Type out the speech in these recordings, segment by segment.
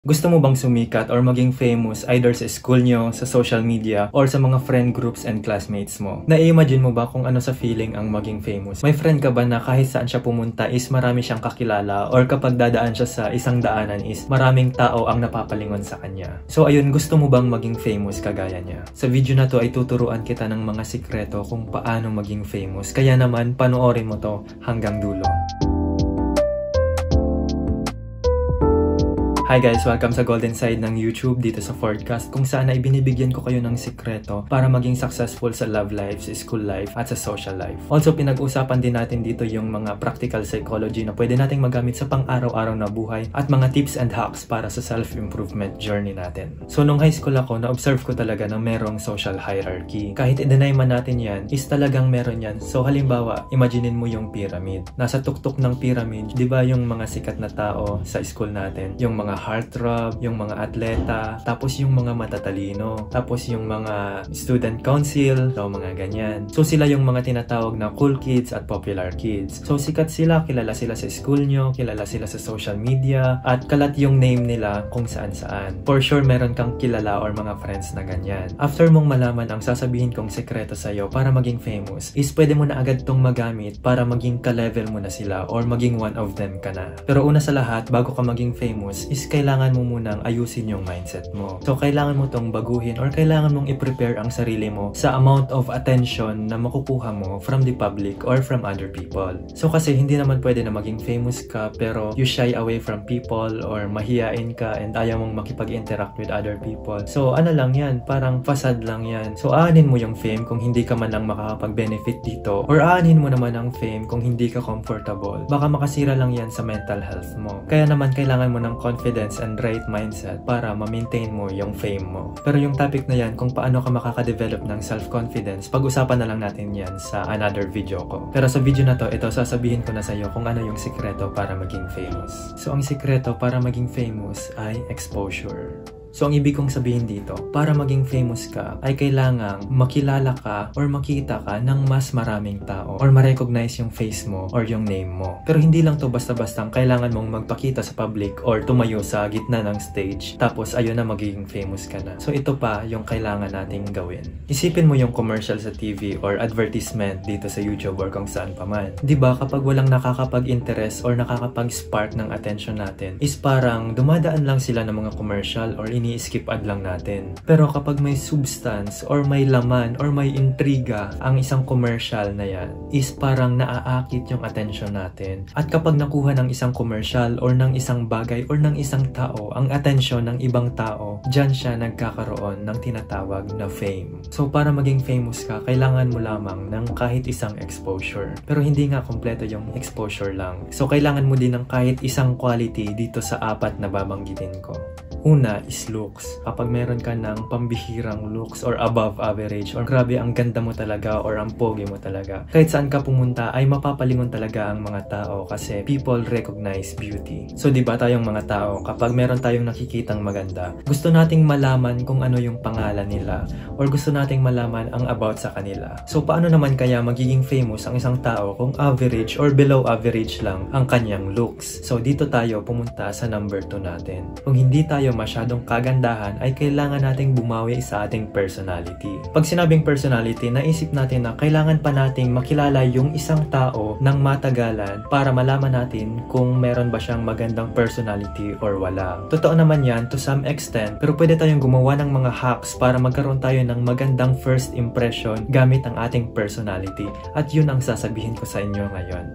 Gusto mo bang sumikat or maging famous either sa school nyo, sa social media, or sa mga friend groups and classmates mo? Na-imagine mo ba kung ano sa feeling ang maging famous? May friend ka ba na kahit saan siya pumunta is marami siyang kakilala, or kapag dadaan siya sa isang daanan is maraming tao ang napapalingon sa kanya? So ayun, gusto mo bang maging famous kagaya niya? Sa video na to ay tuturuan kita ng mga sikreto kung paano maging famous. Kaya naman, panoorin mo to hanggang dulo. Hi guys! Welcome sa Golden Side ng YouTube dito sa Fordcast kung saan ay binibigyan ko kayo ng sikreto para maging successful sa love life, sa school life, at sa social life. Also, pinag-usapan din natin dito yung mga practical psychology na pwede nating magamit sa pang-araw-araw na buhay at mga tips and hacks para sa self-improvement journey natin. So, nung high school ako, na-observe ko talaga na merong social hierarchy. Kahit i-deny man natin yan, is talagang meron yan. So, halimbawa, imaginein mo yung pyramid. Nasa tuktok ng pyramid, di ba yung mga sikat na tao sa school natin? Yung mga heartthrob, yung mga atleta, tapos yung mga matatalino, tapos yung mga student council, so mga ganyan. So sila yung mga tinatawag na cool kids at popular kids. So sikat sila, kilala sila sa school nyo, kilala sila sa social media, at kalat yung name nila kung saan-saan. For sure, meron kang kilala or mga friends na ganyan. After mong malaman ang sasabihin kong sekreto sa'yo para maging famous, is pwede mo na agad tong magamit para maging ka-level mo na sila or maging one of them ka na. Pero una sa lahat, bago ka maging famous, is kailangan mo munang ayusin yung mindset mo. So, kailangan mo tong baguhin or kailangan mong i-prepare ang sarili mo sa amount of attention na makukuha mo from the public or from other people. So, kasi hindi naman pwede na maging famous ka pero you shy away from people or mahiyain ka and ayaw mong makipag-interact with other people. So, ano lang yan? Parang facade lang yan. So, aanin mo yung fame kung hindi ka man lang makakapag-benefit dito or aanin mo naman ang fame kung hindi ka comfortable. Baka makasira lang yan sa mental health mo. Kaya naman, kailangan mo ng confidence and right mindset para ma-maintain mo yung fame mo. Pero yung topic na yan, kung paano ka makaka-develop ng self-confidence, pag-usapan na lang natin yan sa another video ko. Pero sa video na to, ito sasabihin ko na sa iyo kung ano yung sikreto para maging famous. So ang sikreto para maging famous ay exposure. So, ang ibig kong sabihin dito, para maging famous ka, ay kailangang makilala ka or makita ka ng mas maraming tao or ma-recognize yung face mo or yung name mo. Pero hindi lang to basta-bastang kailangan mong magpakita sa public or tumayo sa gitna ng stage tapos ayun na magiging famous ka na. So, ito pa yung kailangan nating gawin. Isipin mo yung commercial sa TV or advertisement dito sa YouTube or kung saan pa man. Diba kapag walang nakakapag-interest or nakakapag-spark ng attention natin, is parang dumadaan lang sila ng mga commercial or ini-skip ad lang natin. Pero kapag may substance or may laman or may intriga ang isang commercial na yan, is parang naaakit yung attention natin. At kapag nakuha ng isang commercial or ng isang bagay or ng isang tao ang attention ng ibang tao, dyan siya nagkakaroon ng tinatawag na fame. So para maging famous ka, kailangan mo lamang ng kahit isang exposure. Pero hindi nga kompleto yung exposure lang. So kailangan mo din ng kahit isang quality dito sa apat na babanggitin ko. Una is looks. Kapag meron ka ng pambihirang looks or above average or grabe ang ganda mo talaga or ang pogi mo talaga, kahit saan ka pumunta ay mapapalingon talaga ang mga tao kasi people recognize beauty. So diba tayong mga tao, kapag meron tayong nakikitang maganda, gusto nating malaman kung ano yung pangalan nila or gusto nating malaman ang about sa kanila. So paano naman kaya magiging famous ang isang tao kung average or below average lang ang kanyang looks? So dito tayo pumunta sa number 2 natin. Kung hindi tayo masyadong kagandahan ay kailangan nating bumawi sa ating personality. Pag sinabing personality, naisip natin na kailangan pa nating makilala yung isang tao ng matagalan para malaman natin kung meron ba siyang magandang personality or wala. Totoo naman yan to some extent, pero pwede tayong gumawa ng mga hacks para magkaroon tayo ng magandang first impression gamit ang ating personality. At yun ang sasabihin ko sa inyo ngayon.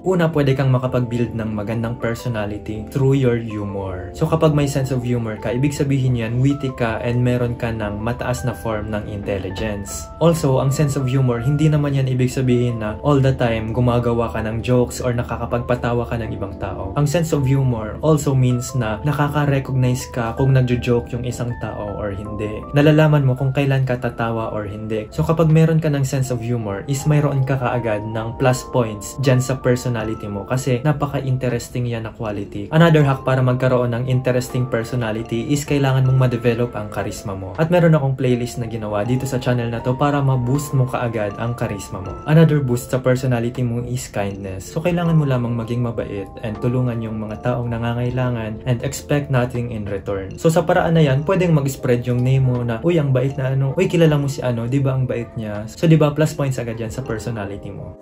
Una, pwede kang makapag-build ng magandang personality through your humor. So kapag may sense of humor ka, ibig sabihin yan, witty ka and meron ka ng mataas na form ng intelligence. Also, ang sense of humor, hindi naman yan ibig sabihin na all the time gumagawa ka ng jokes or nakakapagpatawa ka ng ibang tao. Ang sense of humor also means na nakaka-recognize ka kung nagjo-joke yung isang tao or or hindi. Nalalaman mo kung kailan ka tatawa or hindi. So kapag meron ka ng sense of humor, is mayroon ka kaagad ng plus points dyan sa personality mo kasi napaka-interesting yan na quality. Another hack para magkaroon ng interesting personality is kailangan mong ma-develop ang charisma mo. At meron akong playlist na ginawa dito sa channel na to para ma-boost mo kaagad ang charisma mo. Another boost sa personality mo is kindness. So kailangan mo lamang maging mabait and tulungan yung mga taong nangangailangan and expect nothing in return. So sa paraan na yan, pwedeng mag-spread yung name mo na, uy, ang bait na ano, uy, kilala mo si ano, di ba ang bait niya? So di ba plus points agad yan sa personality mo.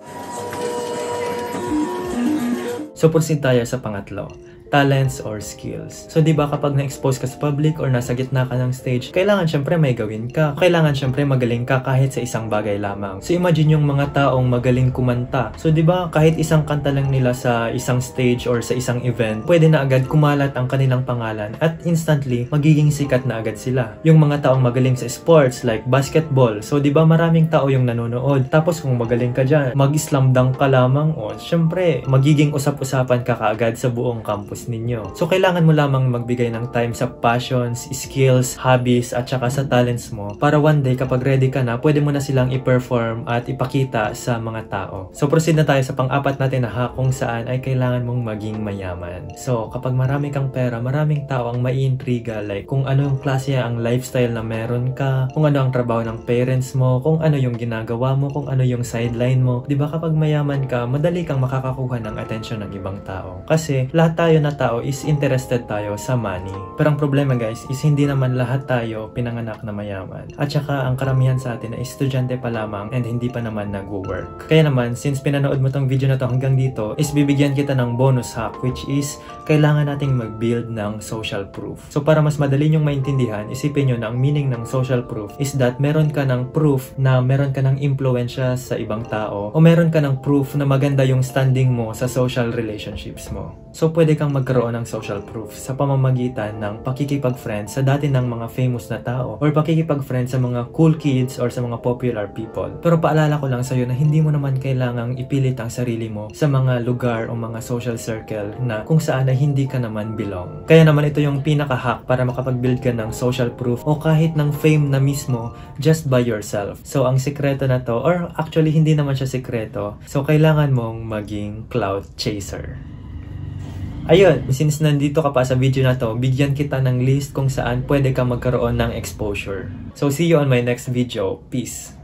So proceed tayo sa pangatlo. Talents or skills. So, di ba kapag na-expose ka sa public or nasa gitna ka ng stage, kailangan syempre may gawin ka. Kailangan syempre magaling ka kahit sa isang bagay lamang. So, imagine yung mga taong magaling kumanta. So, di ba kahit isang kanta lang nila sa isang stage or sa isang event, pwede na agad kumalat ang kanilang pangalan at instantly, magiging sikat na agad sila. Yung mga taong magaling sa sports like basketball. So, di ba maraming tao yung nanonood. Tapos, kung magaling ka dyan, mag-slam dunk ka lamang o syempre, magiging usap-usapan ka kaagad sa buong campus ninyo. So, kailangan mo lamang magbigay ng time sa passions, skills, hobbies, at saka sa talents mo para one day kapag ready ka na, pwede mo na silang i-perform at ipakita sa mga tao. So, proceed na tayo sa pang-apat natin na hack kung saan ay kailangan mong maging mayaman. So, kapag marami kang pera, maraming tao ang maiintriga like kung ano yung klase ang lifestyle na meron ka, kung ano ang trabaho ng parents mo, kung ano yung ginagawa mo, kung ano yung sideline mo. Diba kapag mayaman ka, madali kang makakakuha ng atensyon ng ibang tao. Kasi lahat tayo na tao is interested tayo sa money. Pero ang problema guys is hindi naman lahat tayo pinanganak na mayaman. At saka ang karamihan sa atin ay estudyante pa lamang and hindi pa naman nag-work. Kaya naman since pinanood mo tong video na to hanggang dito is bibigyan kita ng bonus hack which is kailangan nating mag-build ng social proof. So para mas madali nyong maintindihan, isipin nyo na ang meaning ng social proof is that meron ka ng proof na meron ka ng impluensya sa ibang tao o meron ka ng proof na maganda yung standing mo sa social relationships mo. So pwede kang magkaroon ng social proof sa pamamagitan ng pakikipag-friend sa dati ng mga famous na tao or pakikipag-friend sa mga cool kids or sa mga popular people. Pero paalala ko lang sa'yo na hindi mo naman kailangang ipilit ang sarili mo sa mga lugar o mga social circle na kung saan na hindi ka naman belong. Kaya naman ito yung pinaka-hack para makapag-build ka ng social proof o kahit ng fame na mismo just by yourself. So ang sekreto na to, or actually hindi naman siya sekreto, so kailangan mong maging cloud chaser. Ayun, since nandito ka pa sa video na to, bigyan kita ng list kung saan pwede ka magkaroon ng exposure. So see you on my next video. Peace!